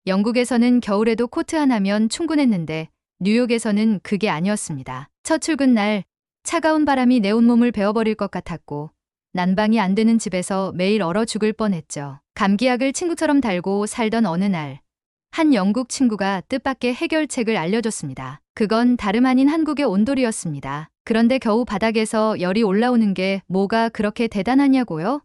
영국에서는 겨울에도 코트 하나면 충분했는데 뉴욕에서는 그게 아니었습니다. 첫 출근 날 차가운 바람이 내 온몸을 베어버릴 것 같았고 난방이 안 되는 집에서 매일 얼어 죽을 뻔했죠. 감기약을 친구처럼 달고 살던 어느 날 한 영국 친구가 뜻밖의 해결책을 알려줬습니다. 그건 다름 아닌 한국의 온돌이었습니다. 그런데 겨우 바닥에서 열이 올라오는 게 뭐가 그렇게 대단하냐고요?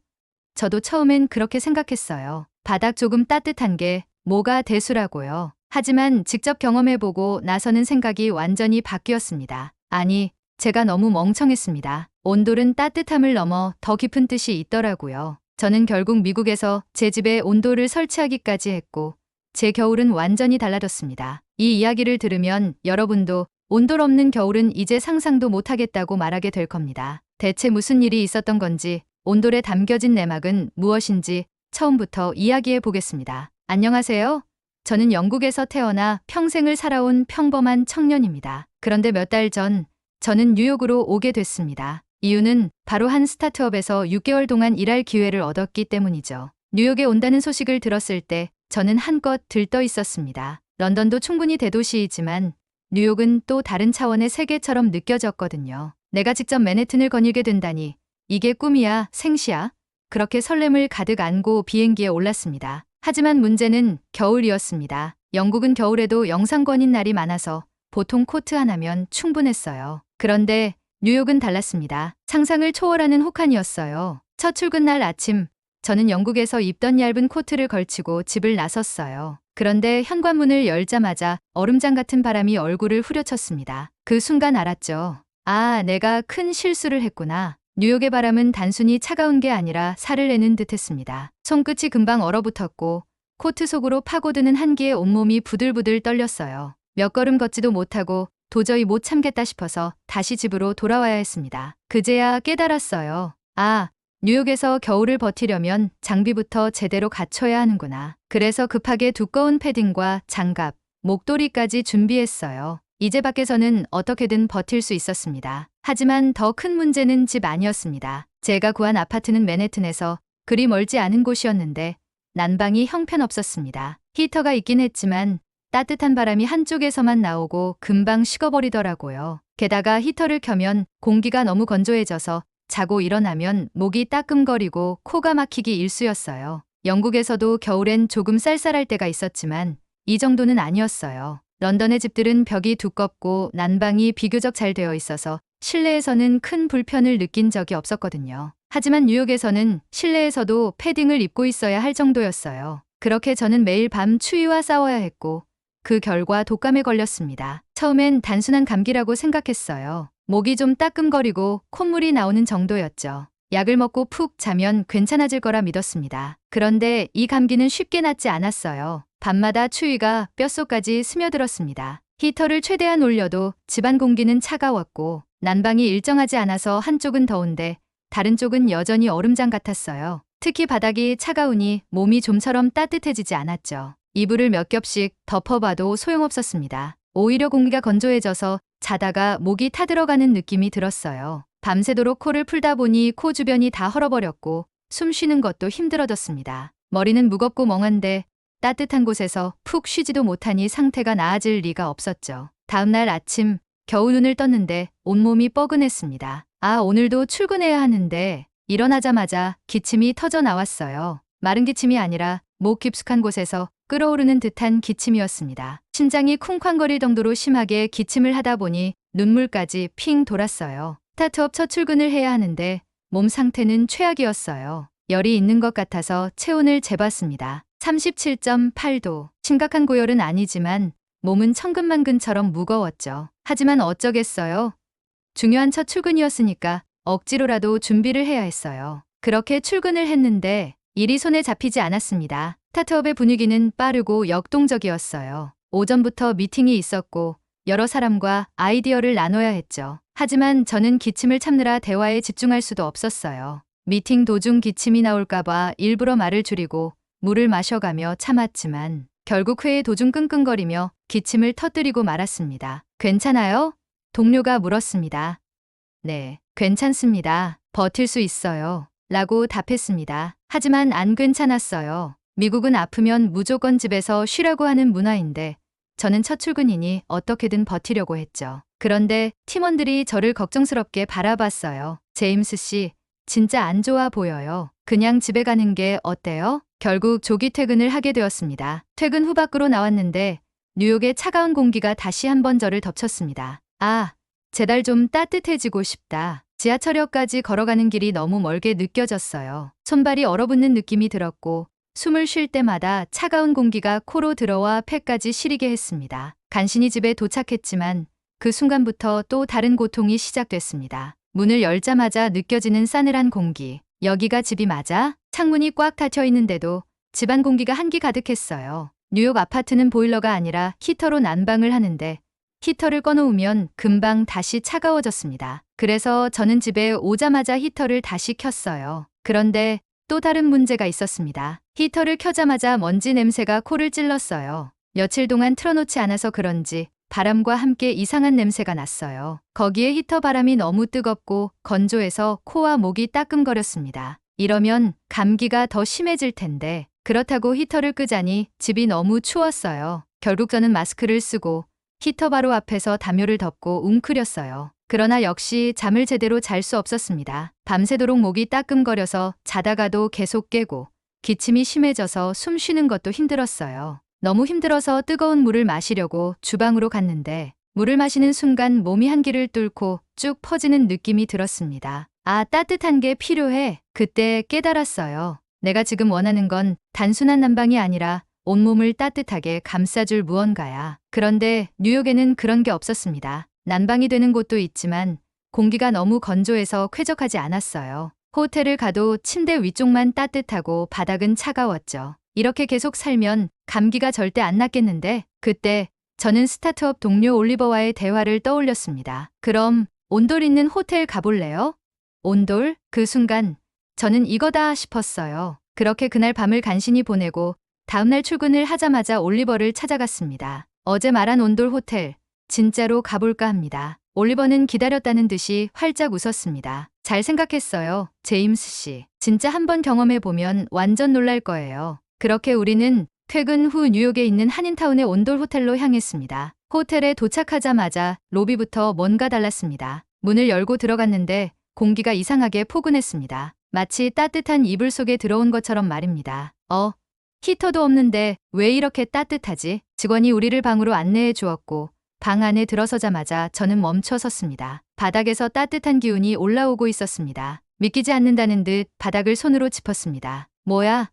저도 처음엔 그렇게 생각했어요. 바닥 조금 따뜻한 게 뭐가 대수라고요. 하지만 직접 경험해보고 나서는 생각이 완전히 바뀌었습니다. 아니, 제가 너무 멍청했습니다. 온돌은 따뜻함을 넘어 더 깊은 뜻이 있더라고요. 저는 결국 미국에서 제 집에 온돌을 설치하기까지 했고 제 겨울은 완전히 달라졌습니다. 이 이야기를 들으면 여러분도 온돌 없는 겨울은 이제 상상도 못하겠다고 말하게 될 겁니다. 대체 무슨 일이 있었던 건지, 온돌에 담겨진 내막은 무엇인지 처음부터 이야기해 보겠습니다. 안녕하세요. 저는 영국에서 태어나 평생을 살아온 평범한 청년입니다. 그런데 몇 달 전 저는 뉴욕으로 오게 됐습니다. 이유는 바로 한 스타트업에서 6개월 동안 일할 기회를 얻었기 때문이죠. 뉴욕에 온다는 소식을 들었을 때 저는 한껏 들떠 있었습니다. 런던도 충분히 대도시이지만 뉴욕은 또 다른 차원의 세계처럼 느껴졌거든요. 내가 직접 맨해튼을 거닐게 된다니 이게 꿈이야, 생시야? 그렇게 설렘을 가득 안고 비행기에 올랐습니다. 하지만 문제는 겨울이었습니다. 영국은 겨울에도 영상권인 날이 많아서 보통 코트 하나면 충분했어요. 그런데 뉴욕은 달랐습니다. 상상을 초월하는 혹한이었어요. 첫 출근 날 아침, 저는 영국에서 입던 얇은 코트를 걸치고 집을 나섰어요. 그런데 현관문을 열자마자 얼음장 같은 바람이 얼굴을 후려쳤습니다. 그 순간 알았죠. 아, 내가 큰 실수를 했구나. 뉴욕의 바람은 단순히 차가운 게 아니라 살을 내는 듯했습니다. 손끝이 금방 얼어붙었고 코트 속으로 파고드는 한기에 온몸이 부들부들 떨렸어요. 몇 걸음 걷지도 못하고 도저히 못 참겠다 싶어서 다시 집으로 돌아와야 했습니다. 그제야 깨달았어요. 아, 뉴욕에서 겨울을 버티려면 장비부터 제대로 갖춰야 하는구나. 그래서 급하게 두꺼운 패딩과 장갑, 목도리까지 준비했어요. 이제 밖에서는 어떻게든 버틸 수 있었습니다. 하지만 더 큰 문제는 집 안이었습니다. 제가 구한 아파트는 맨해튼에서 그리 멀지 않은 곳이었는데 난방이 형편없었습니다. 히터가 있긴 했지만 따뜻한 바람이 한쪽에서만 나오고 금방 식어버리더라고요. 게다가 히터를 켜면 공기가 너무 건조해져서 자고 일어나면 목이 따끔거리고 코가 막히기 일쑤였어요. 영국에서도 겨울엔 조금 쌀쌀할 때가 있었지만 이 정도는 아니었어요. 런던의 집들은 벽이 두껍고 난방이 비교적 잘 되어 있어서 실내에서는 큰 불편을 느낀 적이 없었거든요. 하지만 뉴욕에서는 실내에서도 패딩을 입고 있어야 할 정도였어요. 그렇게 저는 매일 밤 추위와 싸워야 했고 그 결과 독감에 걸렸습니다. 처음엔 단순한 감기라고 생각했어요. 목이 좀 따끔거리고 콧물이 나오는 정도였죠. 약을 먹고 푹 자면 괜찮아질 거라 믿었습니다. 그런데 이 감기는 쉽게 낫지 않았어요. 밤마다 추위가 뼛속까지 스며들었습니다. 히터를 최대한 올려도 집안 공기는 차가웠고 난방이 일정하지 않아서 한쪽은 더운데 다른 쪽은 여전히 얼음장 같았어요. 특히 바닥이 차가우니 몸이 좀처럼 따뜻해지지 않았죠. 이불을 몇 겹씩 덮어봐도 소용없었습니다. 오히려 공기가 건조해져서 자다가 목이 타들어가는 느낌이 들었어요. 밤새도록 코를 풀다 보니 코 주변이 다 헐어버렸고 숨 쉬는 것도 힘들어졌습니다. 머리는 무겁고 멍한데 따뜻한 곳에서 푹 쉬지도 못하니 상태가 나아질 리가 없었죠. 다음날 아침 겨우 눈을 떴는데 온몸이 뻐근했습니다. 아, 오늘도 출근해야 하는데 일어나자마자 기침이 터져 나왔어요. 마른 기침이 아니라 목 깊숙한 곳에서 끓어오르는 듯한 기침이었습니다. 심장이 쿵쾅거릴 정도로 심하게 기침을 하다 보니 눈물까지 핑 돌았어요. 스타트업 첫 출근을 해야 하는데 몸 상태는 최악이었어요. 열이 있는 것 같아서 체온을 재봤습니다. 37.8도. 심각한 고열은 아니지만 몸은 천근만근처럼 무거웠죠. 하지만 어쩌겠어요. 중요한 첫 출근이었으니까 억지로라도 준비를 해야 했어요. 그렇게 출근을 했는데 일이 손에 잡히지 않았습니다. 스타트업의 분위기는 빠르고 역동적이었어요. 오전부터 미팅이 있었고 여러 사람과 아이디어를 나눠야 했죠. 하지만 저는 기침을 참느라 대화에 집중할 수도 없었어요. 미팅 도중 기침이 나올까봐 일부러 말을 줄이고 물을 마셔가며 참았지만 결국 회의 도중 끙끙거리며 기침을 터뜨리고 말았습니다. 괜찮아요? 동료가 물었습니다. 네, 괜찮습니다. 버틸 수 있어요. 라고 답했습니다. 하지만 안 괜찮았어요. 미국은 아프면 무조건 집에서 쉬라고 하는 문화인데 저는 첫 출근이니 어떻게든 버티려고 했죠. 그런데 팀원들이 저를 걱정스럽게 바라봤어요. 제임스 씨, 진짜 안 좋아 보여요. 그냥 집에 가는 게 어때요? 결국 조기 퇴근을 하게 되었습니다. 퇴근 후 밖으로 나왔는데 뉴욕의 차가운 공기가 다시 한번 저를 덮쳤습니다. 아, 제발 좀 따뜻해지고 싶다. 지하철역까지 걸어가는 길이 너무 멀게 느껴졌어요. 손발이 얼어붙는 느낌이 들었고 숨을 쉴 때마다 차가운 공기가 코로 들어와 폐까지 시리게 했습니다. 간신히 집에 도착했지만 그 순간부터 또 다른 고통이 시작됐습니다. 문을 열자마자 느껴지는 싸늘한 공기. 여기가 집이 맞아? 창문이 꽉 닫혀 있는데도 집안 공기가 한기 가득했어요. 뉴욕 아파트는 보일러가 아니라 히터로 난방을 하는데 히터를 꺼놓으면 금방 다시 차가워졌습니다. 그래서 저는 집에 오자마자 히터를 다시 켰어요. 그런데 또 다른 문제가 있었습니다. 히터를 켜자마자 먼지 냄새가 코를 찔렀어요. 며칠 동안 틀어놓지 않아서 그런지 바람과 함께 이상한 냄새가 났어요. 거기에 히터 바람이 너무 뜨겁고 건조해서 코와 목이 따끔거렸습니다. 이러면 감기가 더 심해질 텐데 그렇다고 히터를 끄자니 집이 너무 추웠어요. 결국 저는 마스크를 쓰고 히터 바로 앞에서 담요를 덮고 웅크렸어요. 그러나 역시 잠을 제대로 잘 수 없었습니다. 밤새도록 목이 따끔거려서 자다가도 계속 깨고 기침이 심해져서 숨 쉬는 것도 힘들었어요. 너무 힘들어서 뜨거운 물을 마시려고 주방으로 갔는데 물을 마시는 순간 몸이 한기를 뚫고 쭉 퍼지는 느낌이 들었습니다. 아, 따뜻한 게 필요해. 그때 깨달았어요. 내가 지금 원하는 건 단순한 난방이 아니라 온몸을 따뜻하게 감싸줄 무언가야. 그런데 뉴욕에는 그런 게 없었습니다. 난방이 되는 곳도 있지만 공기가 너무 건조해서 쾌적하지 않았어요. 호텔을 가도 침대 위쪽만 따뜻하고 바닥은 차가웠죠. 이렇게 계속 살면 감기가 절대 안 낫겠는데 그때 저는 스타트업 동료 올리버와의 대화를 떠올렸습니다. 그럼 온돌 있는 호텔 가볼래요? 온돌? 그 순간 저는 이거다 싶었어요. 그렇게 그날 밤을 간신히 보내고 다음날 출근을 하자마자 올리버를 찾아갔습니다. 어제 말한 온돌 호텔, 진짜로 가볼까 합니다. 올리버는 기다렸다는 듯이 활짝 웃었습니다. 잘 생각했어요, 제임스 씨. 진짜 한번 경험해보면 완전 놀랄 거예요. 그렇게 우리는 퇴근 후 뉴욕에 있는 한인타운의 온돌 호텔로 향했습니다. 호텔에 도착하자마자 로비부터 뭔가 달랐습니다. 문을 열고 들어갔는데 공기가 이상하게 포근했습니다. 마치 따뜻한 이불 속에 들어온 것처럼 말입니다. 히터도 없는데 왜 이렇게 따뜻하지? 직원이 우리를 방으로 안내해 주었고 방 안에 들어서자마자 저는 멈춰 섰습니다. 바닥에서 따뜻한 기운이 올라오고 있었습니다. 믿기지 않는다는 듯 바닥을 손으로 짚었습니다. 뭐야?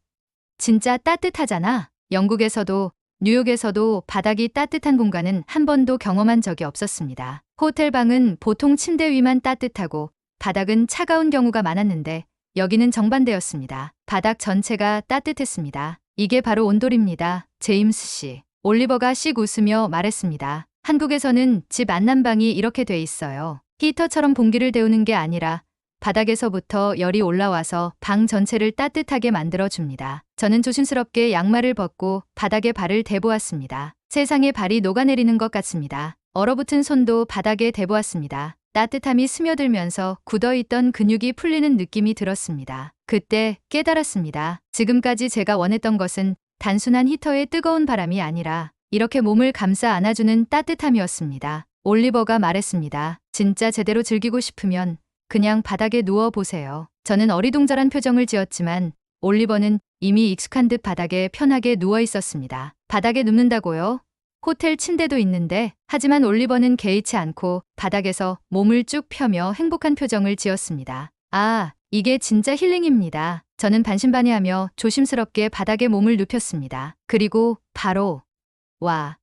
진짜 따뜻하잖아. 영국에서도 뉴욕에서도 바닥이 따뜻한 공간은 한 번도 경험한 적이 없었습니다. 호텔 방은 보통 침대 위만 따뜻하고 바닥은 차가운 경우가 많았는데 여기는 정반대였습니다. 바닥 전체가 따뜻했습니다. 이게 바로 온돌입니다, 제임스 씨. 올리버가 씩 웃으며 말했습니다. 한국에서는 집 안난방이 이렇게 돼 있어요. 히터처럼 공기를 데우는 게 아니라 바닥에서부터 열이 올라와서 방 전체를 따뜻하게 만들어줍니다. 저는 조심스럽게 양말을 벗고 바닥에 발을 대보았습니다. 세상에 발이 녹아내리는 것 같습니다. 얼어붙은 손도 바닥에 대보았습니다. 따뜻함이 스며들면서 굳어있던 근육이 풀리는 느낌이 들었습니다. 그때 깨달았습니다. 지금까지 제가 원했던 것은 단순한 히터의 뜨거운 바람이 아니라 이렇게 몸을 감싸 안아주는 따뜻함이었습니다. 올리버가 말했습니다. 진짜 제대로 즐기고 싶으면 그냥 바닥에 누워보세요. 저는 어리둥절한 표정을 지었지만 올리버는 이미 익숙한 듯 바닥에 편하게 누워 있었습니다. 바닥에 눕는다고요? 호텔 침대도 있는데. 하지만 올리버는 개의치 않고 바닥에서 몸을 쭉 펴며 행복한 표정을 지었습니다. 아, 이게 진짜 힐링입니다. 저는 반신반의하며 조심스럽게 바닥에 몸을 눕혔습니다. 그리고 바로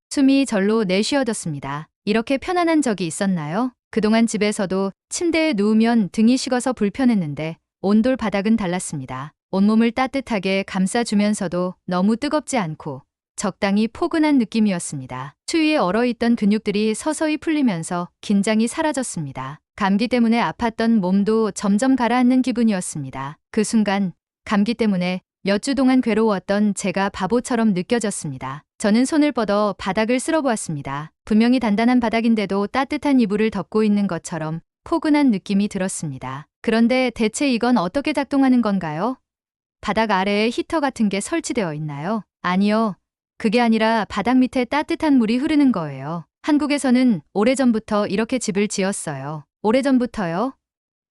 숨이 절로 내쉬어졌습니다. 이렇게 편안한 적이 있었나요? 그동안 집에서도 침대에 누우면 등이 식어서 불편했는데 온돌 바닥은 달랐습니다. 온몸을 따뜻하게 감싸주면서도 너무 뜨겁지 않고 적당히 포근한 느낌이었습니다. 추위에 얼어있던 근육들이 서서히 풀리면서 긴장이 사라졌습니다. 감기 때문에 아팠던 몸도 점점 가라앉는 기분이었습니다. 그 순간 감기 때문에 몇 주 동안 괴로웠던 제가 바보처럼 느껴졌습니다. 저는 손을 뻗어 바닥을 쓸어보았습니다. 분명히 단단한 바닥인데도 따뜻한 이불을 덮고 있는 것처럼 포근한 느낌이 들었습니다. 그런데 대체 이건 어떻게 작동하는 건가요? 바닥 아래에 히터 같은 게 설치되어 있나요? 아니요. 그게 아니라 바닥 밑에 따뜻한 물이 흐르는 거예요. 한국에서는 오래전부터 이렇게 집을 지었어요. 오래전부터요?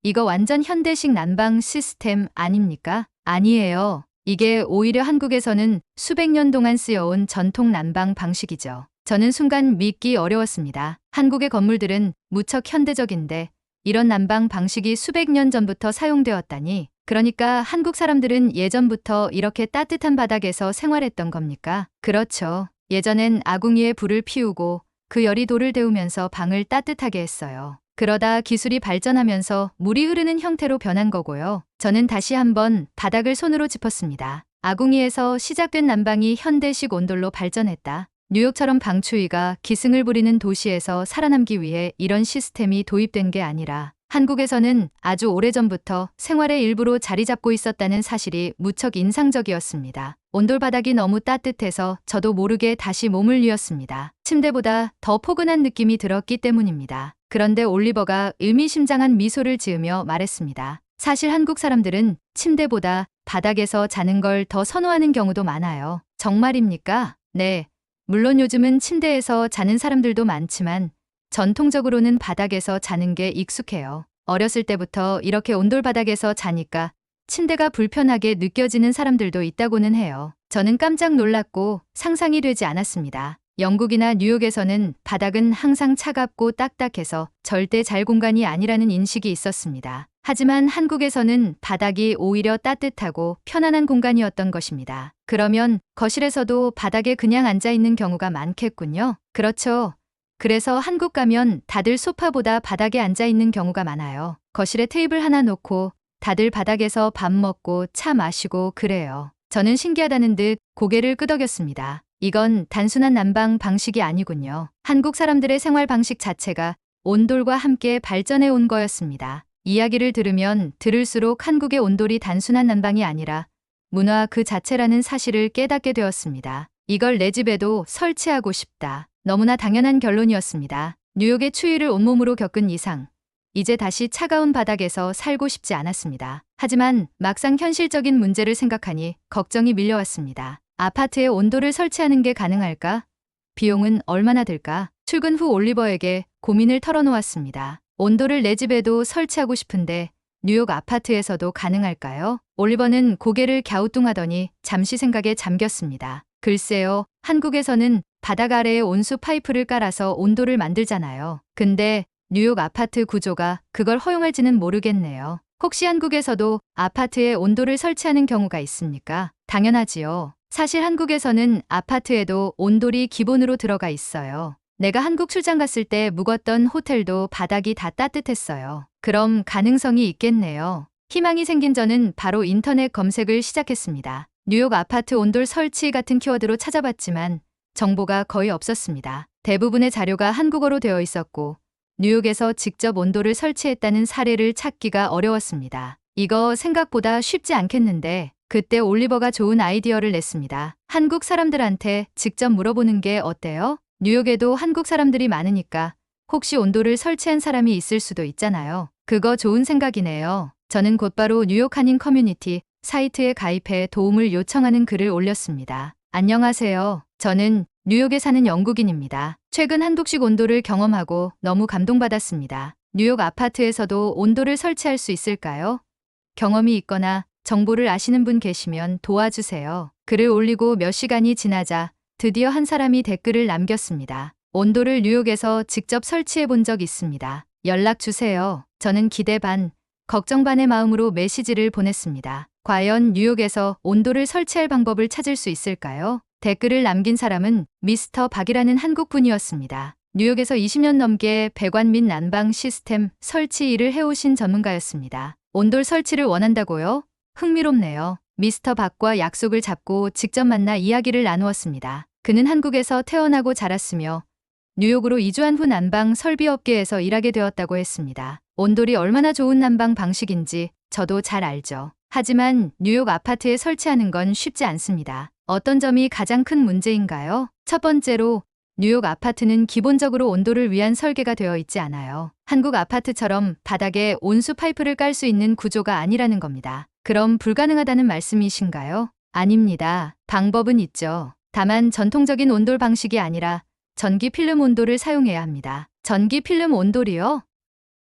이거 완전 현대식 난방 시스템 아닙니까? 아니에요. 이게 오히려 한국에서는 수백 년 동안 쓰여온 전통 난방 방식이죠. 저는 순간 믿기 어려웠습니다. 한국의 건물들은 무척 현대적인데 이런 난방 방식이 수백 년 전부터 사용되었다니. 그러니까 한국 사람들은 예전부터 이렇게 따뜻한 바닥에서 생활했던 겁니까? 그렇죠. 예전엔 아궁이에 불을 피우고 그 열이 돌을 데우면서 방을 따뜻하게 했어요. 그러다 기술이 발전하면서 물이 흐르는 형태로 변한 거고요. 저는 다시 한번 바닥을 손으로 짚었습니다. 아궁이에서 시작된 난방이 현대식 온돌로 발전했다. 뉴욕처럼 방추위가 기승을 부리는 도시에서 살아남기 위해 이런 시스템이 도입된 게 아니라 한국에서는 아주 오래전부터 생활의 일부로 자리 잡고 있었다는 사실이 무척 인상적이었습니다. 온돌 바닥이 너무 따뜻해서 저도 모르게 다시 몸을 뉘었습니다. 침대보다 더 포근한 느낌이 들었기 때문입니다. 그런데 올리버가 의미심장한 미소를 지으며 말했습니다. 사실 한국 사람들은 침대보다 바닥에서 자는 걸 더 선호하는 경우도 많아요. 정말입니까? 네. 물론 요즘은 침대에서 자는 사람들도 많지만 전통적으로는 바닥에서 자는 게 익숙해요. 어렸을 때부터 이렇게 온돌 바닥에서 자니까 침대가 불편하게 느껴지는 사람들도 있다고는 해요. 저는 깜짝 놀랐고 상상이 되지 않았습니다. 영국이나 뉴욕에서는 바닥은 항상 차갑고 딱딱해서 절대 잘 공간이 아니라는 인식이 있었습니다. 하지만 한국에서는 바닥이 오히려 따뜻하고 편안한 공간이었던 것입니다. 그러면 거실에서도 바닥에 그냥 앉아 있는 경우가 많겠군요. 그렇죠. 그래서 한국 가면 다들 소파보다 바닥에 앉아 있는 경우가 많아요. 거실에 테이블 하나 놓고 다들 바닥에서 밥 먹고 차 마시고 그래요. 저는 신기하다는 듯 고개를 끄덕였습니다. 이건 단순한 난방 방식이 아니군요. 한국 사람들의 생활 방식 자체가 온돌과 함께 발전해 온 거였습니다. 이야기를 들으면 들을수록 한국의 온돌이 단순한 난방이 아니라 문화 그 자체라는 사실을 깨닫게 되었습니다. 이걸 내 집에도 설치하고 싶다. 너무나 당연한 결론이었습니다. 뉴욕의 추위를 온몸으로 겪은 이상, 이제 다시 차가운 바닥에서 살고 싶지 않았습니다. 하지만 막상 현실적인 문제를 생각하니 걱정이 밀려왔습니다. 아파트에 온돌을 설치하는 게 가능할까? 비용은 얼마나 들까? 출근 후 올리버에게 고민을 털어놓았습니다. 온돌을 내 집에도 설치하고 싶은데 뉴욕 아파트에서도 가능할까요? 올리버는 고개를 갸우뚱하더니 잠시 생각에 잠겼습니다. 글쎄요, 한국에서는 바닥 아래에 온수 파이프를 깔아서 온돌을 만들잖아요. 근데 뉴욕 아파트 구조가 그걸 허용할지는 모르겠네요. 혹시 한국에서도 아파트에 온돌을 설치하는 경우가 있습니까? 당연하지요. 사실 한국에서는 아파트에도 온돌이 기본으로 들어가 있어요. 내가 한국 출장 갔을 때 묵었던 호텔도 바닥이 다 따뜻했어요. 그럼 가능성이 있겠네요. 희망이 생긴 저는 바로 인터넷 검색을 시작했습니다. 뉴욕 아파트 온돌 설치 같은 키워드로 찾아봤지만 정보가 거의 없었습니다. 대부분의 자료가 한국어로 되어 있었고 뉴욕에서 직접 온돌을 설치했다는 사례를 찾기가 어려웠습니다. 이거 생각보다 쉽지 않겠는데 그때 올리버가 좋은 아이디어를 냈습니다. 한국 사람들한테 직접 물어보는 게 어때요? 뉴욕에도 한국 사람들이 많으니까 혹시 온돌을 설치한 사람이 있을 수도 있잖아요. 그거 좋은 생각이네요. 저는 곧바로 뉴욕 한인 커뮤니티 사이트에 가입해 도움을 요청하는 글을 올렸습니다. 안녕하세요. 저는 뉴욕에 사는 영국인입니다. 최근 한국식 온돌을 경험하고 너무 감동받았습니다. 뉴욕 아파트에서도 온돌을 설치할 수 있을까요? 경험이 있거나 정보를 아시는 분 계시면 도와주세요. 글을 올리고 몇 시간이 지나자 드디어 한 사람이 댓글을 남겼습니다. 온돌을 뉴욕에서 직접 설치해 본 적 있습니다. 연락 주세요. 저는 기대 반, 걱정 반의 마음으로 메시지를 보냈습니다. 과연 뉴욕에서 온돌을 설치할 방법을 찾을 수 있을까요? 댓글을 남긴 사람은 미스터 박이라는 한국분이었습니다. 뉴욕에서 20년 넘게 배관 및 난방 시스템 설치 일을 해오신 전문가였습니다. 온돌 설치를 원한다고요? 흥미롭네요. 미스터 박과 약속을 잡고 직접 만나 이야기를 나누었습니다. 그는 한국에서 태어나고 자랐으며 뉴욕으로 이주한 후 난방 설비 업계에서 일하게 되었다고 했습니다. 온돌이 얼마나 좋은 난방 방식인지 저도 잘 알죠. 하지만 뉴욕 아파트에 설치하는 건 쉽지 않습니다. 어떤 점이 가장 큰 문제인가요? 첫 번째로 뉴욕 아파트는 기본적으로 온돌을 위한 설계가 되어 있지 않아요. 한국 아파트처럼 바닥에 온수 파이프를 깔 수 있는 구조가 아니라는 겁니다. 그럼 불가능하다는 말씀이신가요? 아닙니다. 방법은 있죠. 다만 전통적인 온돌 방식이 아니라 전기 필름 온돌을 사용해야 합니다. 전기 필름 온돌이요?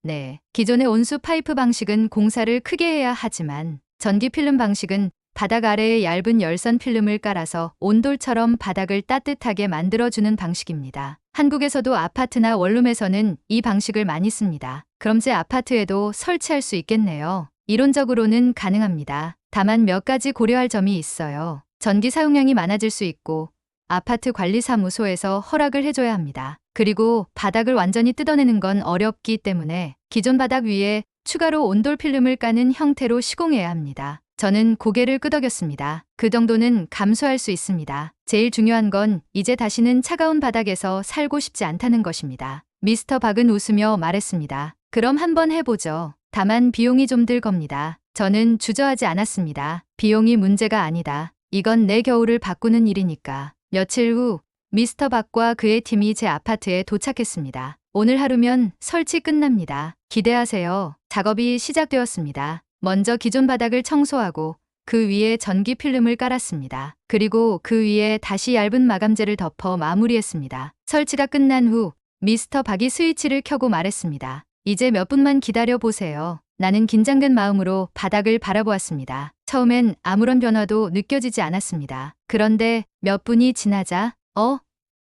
네. 기존의 온수 파이프 방식은 공사를 크게 해야 하지만 전기 필름 방식은 바닥 아래에 얇은 열선 필름을 깔아서 온돌처럼 바닥을 따뜻하게 만들어주는 방식입니다. 한국에서도 아파트나 원룸에서는 이 방식을 많이 씁니다. 그럼 제 아파트에도 설치할 수 있겠네요. 이론적으로는 가능합니다. 다만 몇 가지 고려할 점이 있어요. 전기 사용량이 많아질 수 있고 아파트 관리사무소에서 허락을 해줘야 합니다. 그리고 바닥을 완전히 뜯어내는 건 어렵기 때문에 기존 바닥 위에 추가로 온돌 필름을 까는 형태로 시공해야 합니다. 저는 고개를 끄덕였습니다. 그 정도는 감수할 수 있습니다. 제일 중요한 건 이제 다시는 차가운 바닥에서 살고 싶지 않다는 것입니다. 미스터 박은 웃으며 말했습니다. 그럼 한번 해보죠. 다만 비용이 좀 들 겁니다. 저는 주저하지 않았습니다. 비용이 문제가 아니다. 이건 내 겨울을 바꾸는 일이니까. 며칠 후 미스터 박과 그의 팀이 제 아파트에 도착했습니다. 오늘 하루면 설치 끝납니다. 기대하세요. 작업이 시작되었습니다. 먼저 기존 바닥을 청소하고 그 위에 전기 필름을 깔았습니다. 그리고 그 위에 다시 얇은 마감재를 덮어 마무리했습니다. 설치가 끝난 후 미스터 박이 스위치를 켜고 말했습니다. 이제 몇 분만 기다려 보세요. 나는 긴장된 마음으로 바닥을 바라보았습니다. 처음엔 아무런 변화도 느껴지지 않았습니다. 그런데 몇 분이 지나자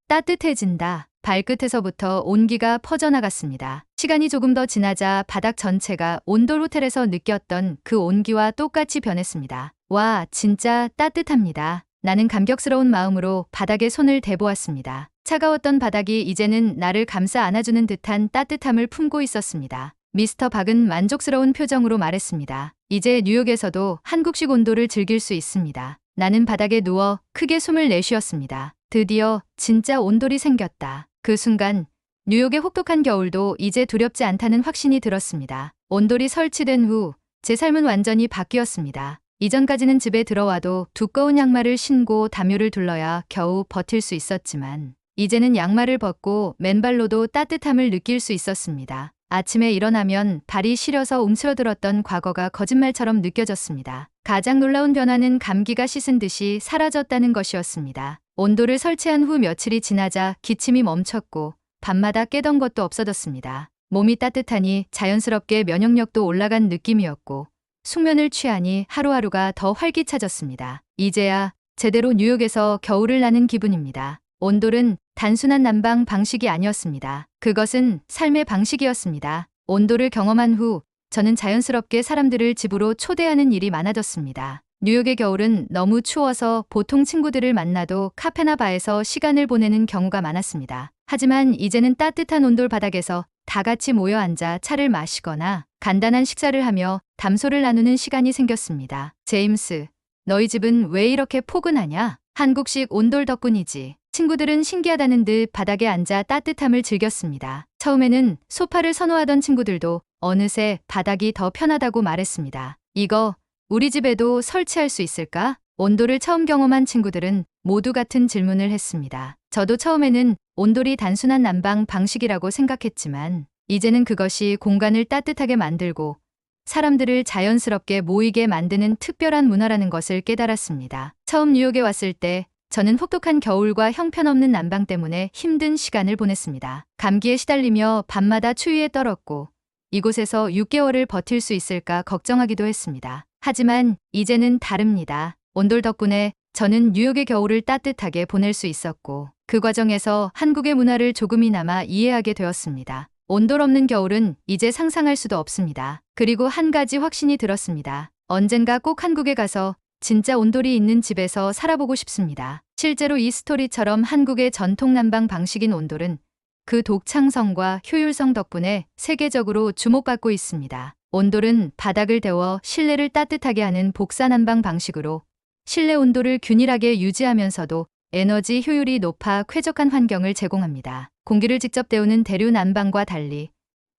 따뜻해진다. 발끝에서부터 온기가 퍼져나갔습니다. 시간이 조금 더 지나자 바닥 전체가 온돌 호텔에서 느꼈던 그 온기와 똑같이 변했습니다. 와, 진짜 따뜻합니다. 나는 감격스러운 마음으로 바닥에 손을 대보았습니다. 차가웠던 바닥이 이제는 나를 감싸 안아주는 듯한 따뜻함을 품고 있었습니다. 미스터 박은 만족스러운 표정으로 말했습니다. 이제 뉴욕에서도 한국식 온돌을 즐길 수 있습니다. 나는 바닥에 누워 크게 숨을 내쉬었습니다. 드디어 진짜 온돌이 생겼다. 그 순간 뉴욕의 혹독한 겨울도 이제 두렵지 않다는 확신이 들었습니다. 온돌이 설치된 후 제 삶은 완전히 바뀌었습니다. 이전까지는 집에 들어와도 두꺼운 양말을 신고 담요를 둘러야 겨우 버틸 수 있었지만 이제는 양말을 벗고 맨발로도 따뜻함을 느낄 수 있었습니다. 아침에 일어나면 발이 시려서 움츠러들었던 과거가 거짓말처럼 느껴졌습니다. 가장 놀라운 변화는 감기가 씻은 듯이 사라졌다는 것이었습니다. 온돌을 설치한 후 며칠이 지나자 기침이 멈췄고 밤마다 깨던 것도 없어졌습니다. 몸이 따뜻하니 자연스럽게 면역력도 올라간 느낌이었고 숙면을 취하니 하루하루가 더 활기차졌습니다. 이제야 제대로 뉴욕에서 겨울을 나는 기분입니다. 온돌은 단순한 난방 방식이 아니었습니다. 그것은 삶의 방식이었습니다. 온돌을 경험한 후 저는 자연스럽게 사람들을 집으로 초대하는 일이 많아졌습니다. 뉴욕의 겨울은 너무 추워서 보통 친구들을 만나도 카페나 바에서 시간을 보내는 경우가 많았습니다. 하지만 이제는 따뜻한 온돌 바닥에서 다 같이 모여 앉아 차를 마시거나 간단한 식사를 하며 담소를 나누는 시간이 생겼습니다. 제임스, 너희 집은 왜 이렇게 포근하냐? 한국식 온돌 덕분이지. 친구들은 신기하다는 듯 바닥에 앉아 따뜻함을 즐겼습니다. 처음에는 소파를 선호하던 친구들도 어느새 바닥이 더 편하다고 말했습니다. 이거 우리 집에도 설치할 수 있을까? 온돌을 처음 경험한 친구들은 모두 같은 질문을 했습니다. 저도 처음에는 온돌이 단순한 난방 방식이라고 생각했지만 이제는 그것이 공간을 따뜻하게 만들고 사람들을 자연스럽게 모이게 만드는 특별한 문화라는 것을 깨달았습니다. 처음 뉴욕에 왔을 때 저는 혹독한 겨울과 형편없는 난방 때문에 힘든 시간을 보냈습니다. 감기에 시달리며 밤마다 추위에 떨었고 이곳에서 6개월을 버틸 수 있을까 걱정하기도 했습니다. 하지만 이제는 다릅니다. 온돌 덕분에 저는 뉴욕의 겨울을 따뜻하게 보낼 수 있었고 그 과정에서 한국의 문화를 조금이나마 이해하게 되었습니다. 온돌 없는 겨울은 이제 상상할 수도 없습니다. 그리고 한 가지 확신이 들었습니다. 언젠가 꼭 한국에 가서 진짜 온돌이 있는 집에서 살아보고 싶습니다. 실제로 이 스토리처럼 한국의 전통 난방 방식인 온돌은 그 독창성과 효율성 덕분에 세계적으로 주목받고 있습니다. 온돌은 바닥을 데워 실내를 따뜻하게 하는 복사 난방 방식으로 실내 온도를 균일하게 유지하면서도 에너지 효율이 높아 쾌적한 환경을 제공합니다. 공기를 직접 데우는 대류 난방과 달리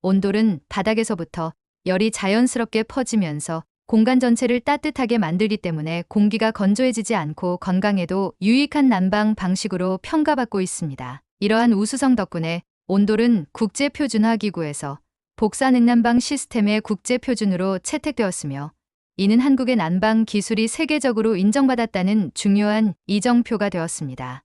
온돌은 바닥에서부터 열이 자연스럽게 퍼지면서 공간 전체를 따뜻하게 만들기 때문에 공기가 건조해지지 않고 건강에도 유익한 난방 방식으로 평가받고 있습니다. 이러한 우수성 덕분에 온돌은 국제표준화 기구에서 복사 냉난방 시스템의 국제표준으로 채택되었으며 이는 한국의 난방 기술이 세계적으로 인정받았다는 중요한 이정표가 되었습니다.